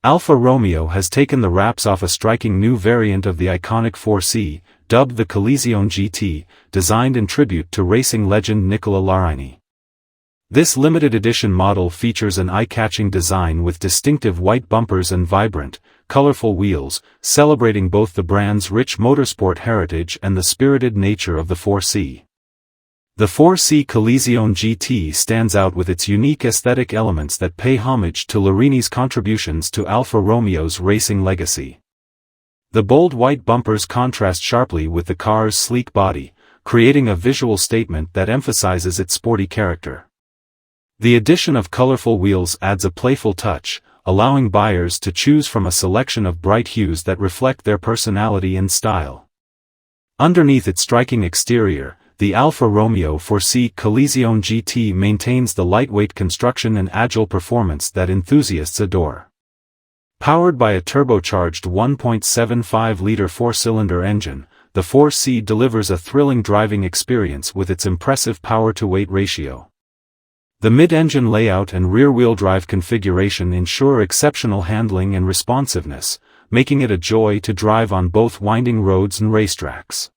Alfa Romeo has taken the wraps off a striking new variant of the iconic 4C, dubbed the Collezione GT, designed in tribute to racing legend Nicola Larini. This limited edition model features an eye-catching design with distinctive white bumpers and vibrant, colorful wheels, celebrating both the brand's rich motorsport heritage and the spirited nature of the 4C. The 4C Collezione GT stands out with its unique aesthetic elements that pay homage to Larini's contributions to Alfa Romeo's racing legacy. The bold white bumpers contrast sharply with the car's sleek body, creating a visual statement that emphasizes its sporty character. The addition of colorful wheels adds a playful touch, allowing buyers to choose from a selection of bright hues that reflect their personality and style. Underneath its striking exterior, the Alfa Romeo 4C Collezione GT maintains the lightweight construction and agile performance that enthusiasts adore. Powered by a turbocharged 1.75-liter four-cylinder engine, the 4C delivers a thrilling driving experience with its impressive power-to-weight ratio. The mid-engine layout and rear-wheel drive configuration ensure exceptional handling and responsiveness, making it a joy to drive on both winding roads and racetracks.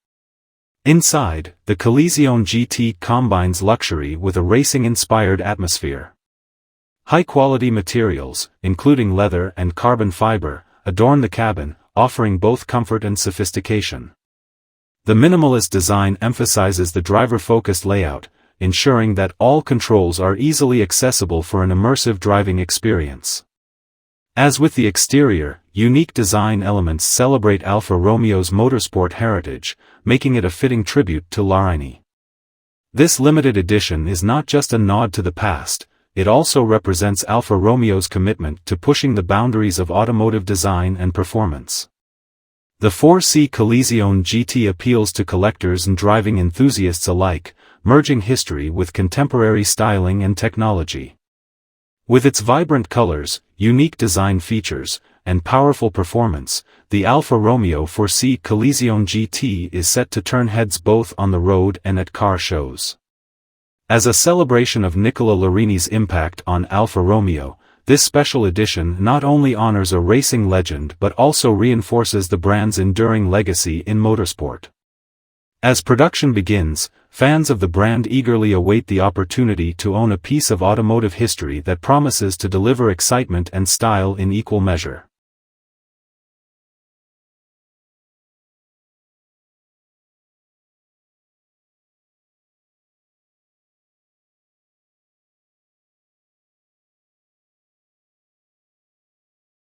Inside, the Collezione GT combines luxury with a racing-inspired atmosphere. High-quality materials, including leather and carbon fiber, adorn the cabin, offering both comfort and sophistication. The minimalist design emphasizes the driver-focused layout, ensuring that all controls are easily accessible for an immersive driving experience. As with the exterior, unique design elements celebrate Alfa Romeo's motorsport heritage, making it a fitting tribute to Larini. This limited edition is not just a nod to the past, it also represents Alfa Romeo's commitment to pushing the boundaries of automotive design and performance. The 4C Collezione GT appeals to collectors and driving enthusiasts alike, merging history with contemporary styling and technology. With its vibrant colors, unique design features, and powerful performance, the Alfa Romeo 4C Collezione GT is set to turn heads both on the road and at car shows. As a celebration of Nicola Larini's impact on Alfa Romeo, this special edition not only honors a racing legend but also reinforces the brand's enduring legacy in motorsport. As production begins, fans of the brand eagerly await the opportunity to own a piece of automotive history that promises to deliver excitement and style in equal measure.